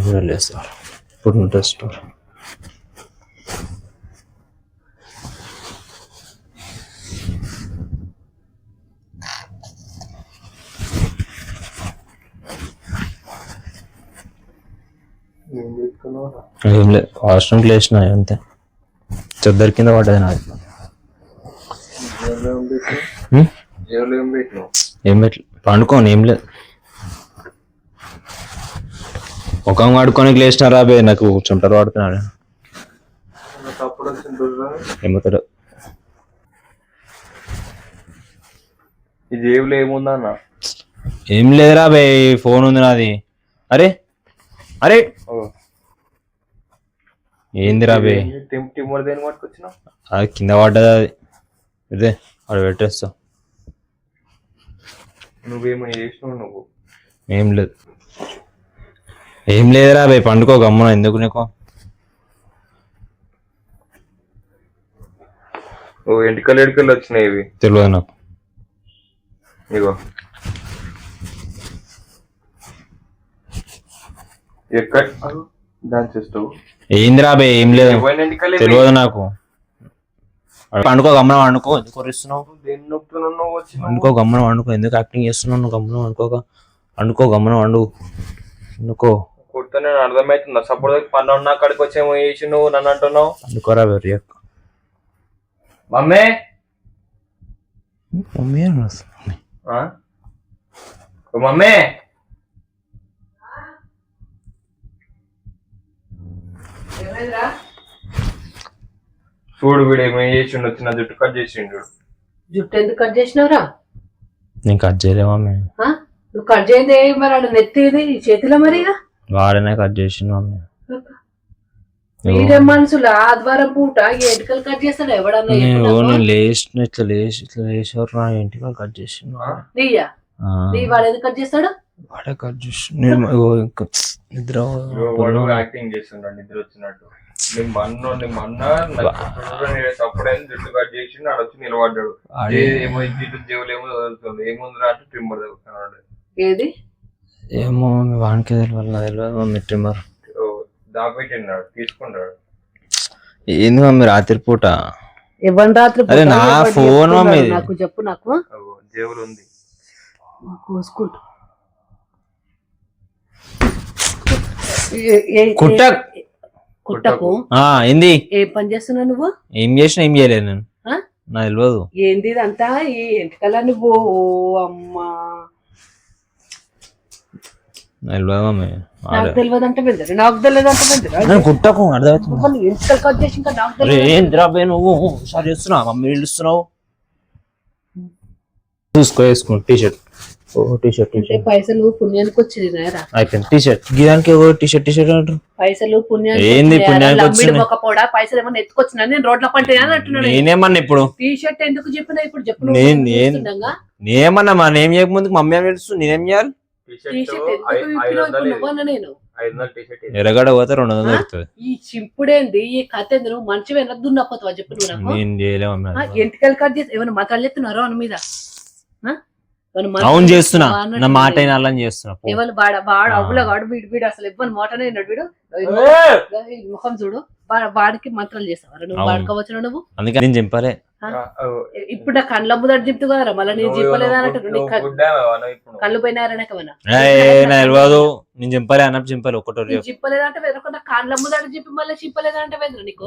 వెళ్ళేస్తారు ఇప్పుడు టెస్ట్ ఏం లేదు వాష్రూమ్కి లేచిన అంతే చెద్దరి కింద పడ్డది నాది ఏం పెట్టలే పండుకోని ఏం లేదు ముఖం వాడుకొని లేచినారా బే నాకు చుంటరు వాడుతున్నాడు ఏమవుతాడు ఈ జేబులో ఏముందా అన్న ఏం లేదురా బే ఫోన్ ఉంది నాది అరే అరే ఏందిరా బే టిమ్మర్ దేని పట్టుకొచ్చినా అది కింద పడ్డది అది ఇదే వాడు పెట్టేస్తా నువ్వేమో చేసినావు నువ్వు ఏం లేదు ఏం లేదురా బే పండుకో గమ్మున ఎందుకు నీకు ఓ ఎంటికలు వచ్చినాయి ఇవి తెలియదు నాకు ఇగో ఎక్కడ దాని చేస్తావు ఏందిరా బే ఏం లేదు తెలియదు నాకు పండుకో గమ్మున వండుకో ఎందుకు కొరిస్తున్నావు వండుకో గమ్మున వండుకో ఎందుకు యాక్టింగ్ చేస్తున్నావు నువ్వు గమ్మున వండుకో గమ్మున వండుకో కుడితే నేను అర్థమవుతుందా సపోర్ట్ పన్ను ఉన్న అక్కడికి వచ్చేమో చేసి నువ్వు నన్ను అంటున్నావు అందుకోరా వెరీ మమ్మీ మమ్మీ మమ్మీ చూడు వీడు ఏమో చేసిండు వచ్చిన జుట్టు కట్ చేసిండు జుట్టు ఎందుకు కట్ చేసినవరా నేను కట్ చేయలే మమ్మీ నువ్వు కట్ చేయండి మరి అక్కడ నెత్తిది చేతిలో మరిగా వాడనే కట్ చేసిండు మమ్మీ మీరే మనుషులు ఆదివారం పూట ఎంటికలు కట్ చేస్తాడు ఎవడన్నా నేను లేచిన ఇట్లా లేచేవారు నా ఎంటికలు కట్ చేసిండు నీయా నీ వాడు ఎందుకు కట్ చేస్తాడు వాడే కట్ చేసిండు నిద్ర యాక్టింగ్ చేస్తున్నాడు నిద్ర వచ్చినట్టు అప్పుడైనా జుట్టు కట్ చేసి నాడు వచ్చి నిలబడ్డాడు ఏమో జేబులు ఏమో చదువుతుంది ఏముందిరా అంటే ట్రిమ్మర్ చదువుతున్నాడు ఏది ఏమో వానికి తెలియదు మమ్మీ ట్రిమ్మర్ దాపెట్టినాడు తీసుకున్నాడు ఏంది మమ్మీ రాత్రి పూట ఇవ్వండి రాత్రి అరే నా ఫోన్ మమ్మీ నాకు చెప్పు నాకు జేబులు ఉంది కోసుకుంటా కుట్టకు ఏంది ఏం పని చేస్తున్నావు నువ్వు ఏం చేసినా ఏం చేయలేదు నేను నాకు తెలియదు ఏంది ఇదంతా ఈ ఎంటికల నువ్వు అమ్మా నాకు తెలియదు అంటే వెళ్తారు నాకు తెలియదు అంటే వెళ్తారు కుట్టకు అర్థమవుతుంది ఎంటికలు కట్ చేసి ఇంకా నాకు ఏంద్రాబాయ్ నువ్వు సారి చేస్తున్నావు మమ్మీ పిలుస్తున్నావు చూసుకో వేసుకో టీషర్ట్ టీషర్ట్ పైసలు పుణ్యానికి వచ్చింది అయిపోయింది టీషర్ట్ గిదానికి టీషర్ట్ అంటారు పైసలు ఏంది పుణ్యానికి వచ్చింది ఒక పొడా పైసలు ఏమన్నా ఎత్తుకొచ్చినా నేను రోడ్ల పంటే అంటున్నాను నేనేమన్నా ఇప్పుడు టీషర్ట్ ఎందుకు చెప్పినా ఇప్పుడు చెప్పు నేనేమన్నా మా నేమ్ చేయకముందుకు మమ్మీ అని పిలుస్తుంది నేనేం చేయాలి ఎరగడ పోతే 200 దొరుకుతుంది ఈ చింపుడేంది ఈ కథ ఏంది నువ్వు మంచి దున్నపోతావా చెప్పు నువ్వు నేను చేయలేము ఎంటికలు కట్ చేసి ఏమైనా మాట్లాడలు చెప్తున్నారో అని మీద అవును చేస్తున్నా నా మాట అలా చేస్తున్నా ఎవరు వాడు అవ్వలో వాడు వీడు అసలు ఇవ్వని మాటనే వీడు ముఖం చూడు వాడికి మంత్రాలు చేస్తావు నువ్వు వాడుకోవచ్చు నువ్వు అందుకే నేను చెప్పాలే ఇప్పుడు నా కళ్ళ ముందర చెప్తూ కదరా మళ్ళీ నేను చెప్పలేదు అన్నట్టు కళ్ళు పోయినారనకమన్నా తెలియదు నేను చెప్పాలి అన్నప్పుడు చెప్పాలి ఒకటో చెప్పలేదంటే వెదరకుండా కళ్ళ ముందర చెప్పి మళ్ళీ చెప్పలేదంటే వెదరు నీకు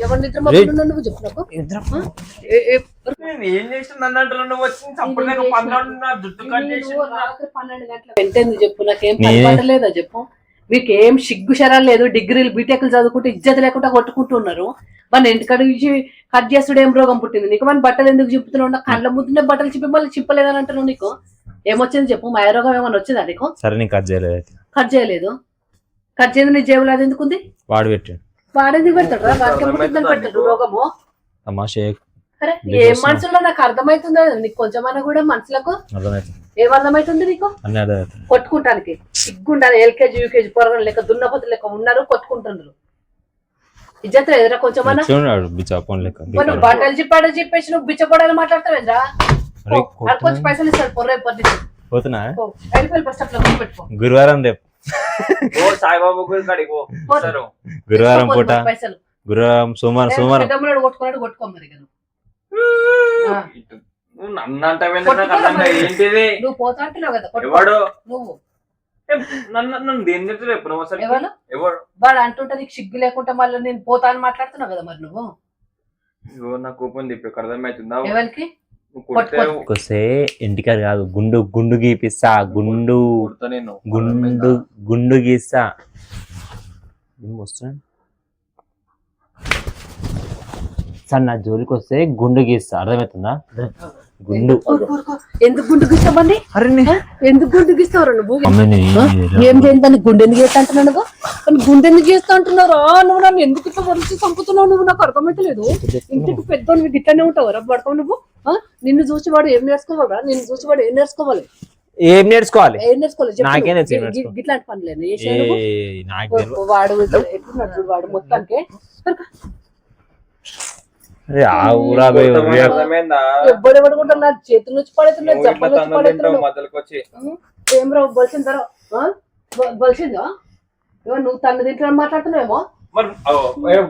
ఎవరి నిద్ర నువ్వు చెప్పు ఏం చేసింది అన్నట్టు నువ్వు వచ్చి జుట్టు కట్ చేసి 12 గంటల వెంటనే చెప్పు నాకేం పడలేదా చెప్పు మీకు ఏం సిగ్గు శరాలు లేదు డిగ్రీలు బీటెక్లు చదువుకుంటూ ఇజ్జత లేకుండా కొట్టుకుంటున్నారు మన ఇంటికాడ నుంచి కట్ చేస్తుడు ఏం రోగం పుట్టింది నీకు మన బట్టలు ఎందుకు చింపుతున్నావు కళ్ళ ముందునే బట్టలు చింపి మళ్ళీ చింపలేదని అంటున్నావు నీకు ఏమొచ్చింది చెప్పు మాయ రోగం ఏమైనా వచ్చిందా నీకు సరే నీకు కట్ చేయలేదు కట్ చేయదు నీ జేబులో అది ఎందుకుంది వాడు పెట్టాడు వాడేందుకు పెడతాడు వాడికి పెట్టాడు రోగము అరే ఏ మనుషుల్లో నాకు అర్థమవుతుందా నీకు కొంచెమైనా కూడా మనుషులకు ఏం అర్థమవుతుంది నీకు కొట్టుకుంటానికి సిగ్గుంటారు ఎల్కేజీ యూకేజీ పొరగలు లెక్క దున్నపోతు లెక్క ఉన్నారు కొట్టుకుంటున్నారు ఇజ్జత ఎదురా కొంచెమన్నా బట్టలు చెప్పాడు చెప్పేసి నువ్వు బిచ్చపడాలని మాట్లాడతావేంద్రా అడుకొచ్చి పైసలు ఇస్తాడు పొర్ర పోతున్నా పెట్టుకో గురువారం రేపు సాయిబాబా గుడి కాడికి పో. సరే. గురువారం పూట పైసలు గురువారం సోమవారం పెద్దమ్మడు కొట్టుకో మరి ఇక నువ్వు నన్ను అంటావేంటి? నాకు అర్థం కాదు. ఏంటిది? నువ్వు పోతా అంటున్నావు కదా ఎవడు నువ్వు నన్ను దేని చెప్తున్నావు చెప్పు నువ్వు అసలు? ఎవరు ఎవడు వాడు అంటుంటే నీకు సిగ్గు లేకుండా మళ్ళీ నేను పోతా అని మాట్లాడుతున్నావు కదా మరి నువ్వు నాకు కోపం చెప్పి అర్థమవుతుందా? ఎవరికి కొస్తే ఇంటికారు కాదు గుండు గీపిస్తా గుండు గీస్తా వస్తున్నా సార్ నా జోలికి వస్తే గుండు గీస్తా అర్థమవుతుందా? గుండు ఎందుకు గుండు గీస్తామని ఎందుకు గుండు గీస్తావు నువ్వు ఏం చేయండి గుండె ఎందుకు చేస్తా అంటున్నావు నువ్వు గుండె ఎందుకు చేస్తా అంటున్నారా నువ్వు నన్ను ఎందుకు ఇట్లా వరిచి చంపుతున్నావు నువ్వు నాకు అర్థమైతలేదు ఇంటికి పెద్ద నువ్వు ఇట్లానే ఉంటావు రా పడతావు నువ్వు నిన్ను చూసి వాడు ఏం నేర్చుకోవాలరా నిన్ను చూసి వాడు ఏం నేర్చుకోవాలి ఇట్లాంటి పనులేను వాడు ఎట్లున్నాడు వాడు మొత్తానికి ఎవ్వడెవడు కూడా నా చేతుల నుంచి పడుతున్నాడు జబ్బల నుంచి పడుతున్నాడు ఏం రా బలిసిందరా బలిసిందా నువ్వు తన దీంట్లో మాట్లాడుతున్నావేమో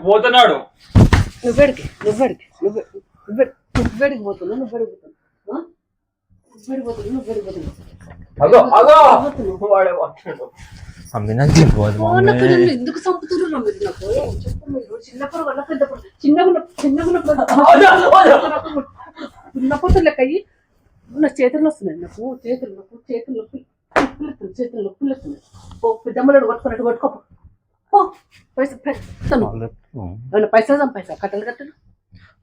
పోతున్నాడు నువ్వెడికి పోతున్నావు ఎందుకు చంపుతున్నారు మీరు నాకు చెప్పు మీరు చిన్నప్పుడు వల్ల చిన్నప్పుడు లెక్క అయ్యి నా చేతులు వస్తున్నాయి నాకు చేతులు నొప్పి వస్తున్నాయి పెద్దమ్మలు కొట్టుకున్నట్టు కొట్టుకోపో పైసలు సంపైసా కట్టలు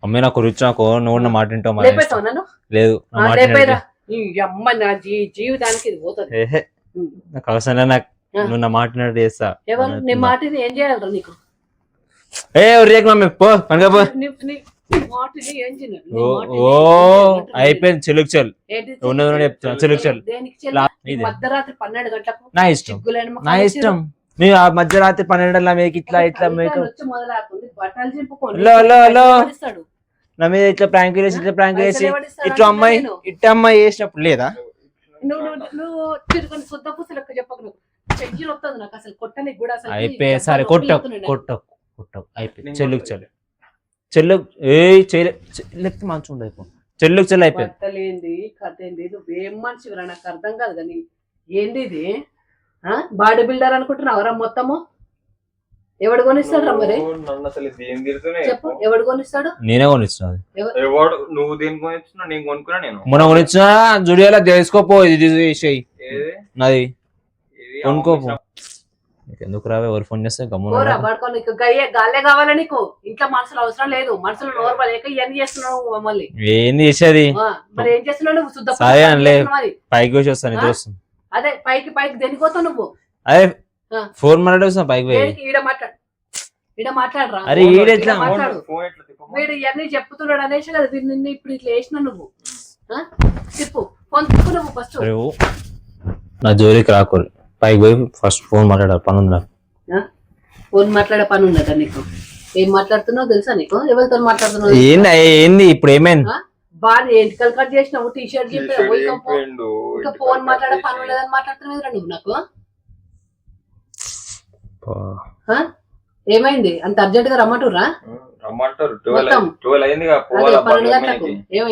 అమ్మే నాకు రుచి నాకు నువ్వు మాట వింటావు లేపేస్తావు నన్ను లేదు లేపేరా ఈ అమ్మ నా జీవితానికి ఇది పోతుంది నాకు అవసరం నాకు నువ్వు నా మాట చేస్తా ఎవరు నీ మాటని ఏం చేయాలరా నీకు అయిపోయింది చెలుకు చెల్ చెప్తున్నా చెలుకు చెల్ మధ్యరాత్రి 12 గంటలకు నా ఇష్టం నా ఇష్టం మీరు ఆ మధ్యరాత్రి 12 మీకు ఇట్లా మీకు నా మీద ఇట్లా ప్రాంక్ చేసి ఇట్లా అమ్మాయి చేసినప్పుడు లేదా అయిపోయి సరే కొట్టకు అయిపోయి చెల్లుకు చెల్లు మంచి ఉండదు చెల్లుకు చెల్లు అయిపోయింది కథ ఏంది నువ్వేం మనిషిరా నాకు అర్థం కాదు కానీ ఏంది ఇది బాడీ బిల్డర్ అనుకుంటున్నావరా మొత్తము ఎవడు కొనిస్తాడు రా మరి చెప్పు ఎవడు కొనిస్తాడు నేనే కొనిస్తాను నువ్వు దేని కొనిస్తున్నా నేను కొనుక్కున్నా నేను మొన్న కొనిచ్చినా జుడియోలా తెలుసుకోపో ఇది నాది కొనుక్కోపో ఎందుకు రావే ఎవరు ఫోన్ చేస్తే గాలే కావాలా నీకు ఇంట్లో మనుషులు అవసరం లేదు మనుషులు నోరు లేక ఇవన్నీ చేస్తున్నావు మమ్మల్ని ఏంది చేసేది మరి ఏం చేస్తున్నావు నువ్వు శుద్ధ సరే అనలే పైకి వచ్చి వస్తాను ఇది వస్తుంది అదే పైకి దీనికి పోతావు నువ్వు అదే ఫోన్ మాట్లాడేస్తున్నా పైకి పోయి ఈడ మాట్లాడరా అరే ఈడెట్లా మాట్లాడు వీడు ఇవన్నీ చెప్తున్నాడు అనేసి కదా నిన్ను ఇప్పుడు ఇట్లా వేసిన నువ్వు చెప్పు ఫోన్ తిప్పు నువ్వు ఫస్ట్ నా జోలికి రాకూడదు పైకి పోయి ఫస్ట్ ఫోన్ మాట్లాడాలి పని ఉంది ఫోన్ మాట్లాడే పని ఉందా నీకు ఏం మాట్లాడుతున్నావు తెలుసా నీకు ఎవరితో మాట్లాడుతున్నావు ఏంది ఇప్పుడు ఏమైంది బాగా ఎంటికలు కట్ చేసినావు టీ షర్ట్ చెప్పావు ఇంకా ఫోన్ మాట్లాడే పని ఉండదని మాట్లాడుతున్నావు నువ్వు నాకు ఏమైంది అంత అర్జెంట్ గా రమ్మంటురా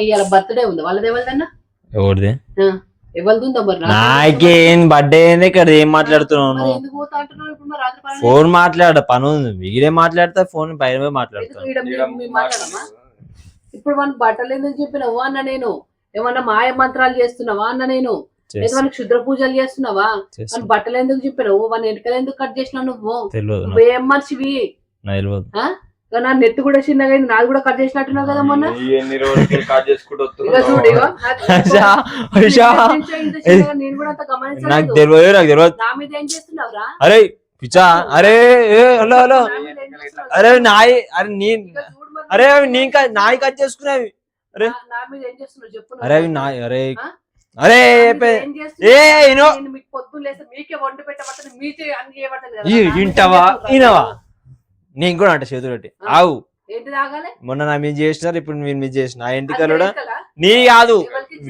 ఇవాళ బర్త్డే ఉంది వాళ్ళది ఎవరిదన్నా ఎవరిది ఎవరిది ఉందా మరి నాకేం బర్త్డే ఏంది ఇక్కడ ఏం మాట్లాడుతున్నావు ఫోన్ మాట్లాడ పని ఉంది వీరే మాట్లాడతా ఫోన్ పైన మాట్లాడతా ఇప్పుడు మన బట్టలు ఎందుకు చెప్పినావా అన్న నేను ఏమన్నా మాయ మంత్రాలు చేస్తున్నావా అన్న నేను ఏమన్నా క్షుద్ర పూజలు చేస్తున్నావా మన బట్టలు ఎందుకు చెప్పినావు మన ఎంటకలు ఎందుకు కట్ చేసినావు నువ్వు ఏం మనిషివి నా నెత్తి కూడా చిన్నగా నాది కూడా కట్ చేసినట్టున్నావు కదా మొన్న నేను కూడా అంత గమనించలేదు నా మీద ఏం చేస్తున్నావురా అరే పిచ్చా అరే హలో హలో అరే నాయి అరే నేను అరే అవి నేను నాయి కట్ చేసుకునేవి అరే నా మీద ఏం చేస్తున్నావు చెప్పు అరే అవి నాయి అరే అరే పొద్దున్న లేస్తే మీకే వండి పెట్టబట్టదు మీకే అన్ని చేయబట్టదు వింటావా వినవా నేను కూడా అంట చేతులు పెట్టి ఆవు ఏంటి తాగాలి మొన్న నా మీద చేసినారు ఇప్పుడు మీరు మీద చేసిన ఆ ఇంటికలు నీ కాదు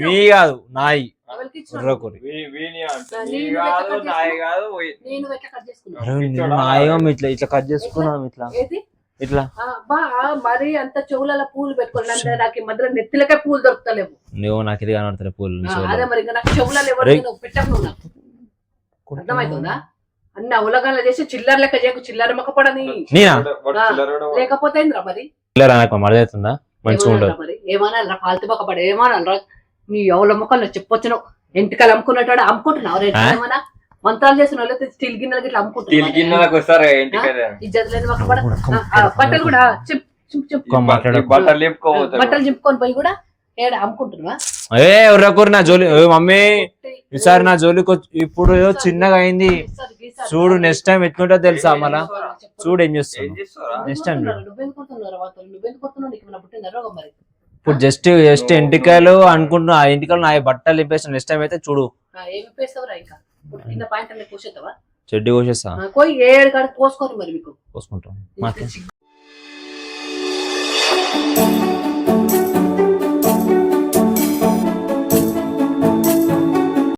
మీ కాదు నాయి ఎవరికి ఇచ్చినావు? ఉర్రకూరి వీని అంట. నేను నీ ఎట్లా కాదు కట్ నాయ చేసుకున్నా? కాదు నేను ఎట్లా కట్ చేసుకున్నా? అరే నాయం ఇట్లా ఇట్లా కట్ చేసుకున్నాం ఇట్లా ఏది ఇట్లా బా మరి అంత చెవులలో పూలు పెట్టుకోండి అంటే నాకు ఈ మధ్యలో నెత్తిలకే పూలు దొరుకుతలేవు. నువ్వు నాకు ఇది కనబడతాయి పూలు నీ చెవులో. అదే మరి ఇంకా నాకు చెవులలో ఎవరు అరే. నేను పెట్టకు నువ్వు నాకు అర్థమవుతుందా? అన్ని అవలగానే చేసి చిల్లర లెక్క చేయకు, చిల్లర మొక్కపడని నేనా వాడు చిల్లర కూడా వాడు. లేకపోతే ఏందిరా మరి ఇలా నాకు మరదవుతుందా మంచిగా ఉండదు. మరి ఏమన్నా పాలతీ మొక్కపడ ఏమన్నా నీ ఎవల మొక్కలు చెప్పొచ్చును ఎంటికలు అమ్ముకున్నట్టు అమ్ముకుంటున్నావు రేట్ ఏమన్నా మంత్రాలు చేసిన వాళ్ళు స్టీల్ గిన్నెలకి ఇట్లా స్టీల్ అమ్ముకుంటున్నావు. గిన్నెలకు వస్తారు ఇంటికి ఇజ్జత్ లేని మొక్కపడ బట్టలు కూడా బట్టలు లేపుకోపోతారు. బట్టలు చింపుకొని పోయి కూడా ఏడ అమ్ముకుంటున్నావా? ఏ ఉర్రకూరి నా జోలి ఏ మమ్మీ ఈసారి నా జోలికి ఇప్పుడు ఏదో చిన్నగా అయింది చూడు నెక్స్ట్ టైం ఎట్లుంటో తెలుసా మళ్ళా చూడు ఏం ఏం చేస్తాను చేస్తారా? నెక్స్ట్ టైం నువ్వెందుకు ఇప్పుడు జస్ట్ ఎంటికలు అనుకుంటున్నా ఆ ఎంటికలు నా బట్టలు నింపేసిన నెక్స్ట్ టైం అయితే చూడు ఏమి పేస్తావురా ఇంకా కింద పాయింట్ అన్ని కోసేస్తావా? చెడ్డి కోసేస్తా పోయి ఏడు కాడ కోసుకోరు మరి మీకు కోసుకుంటాం మాట్లాడు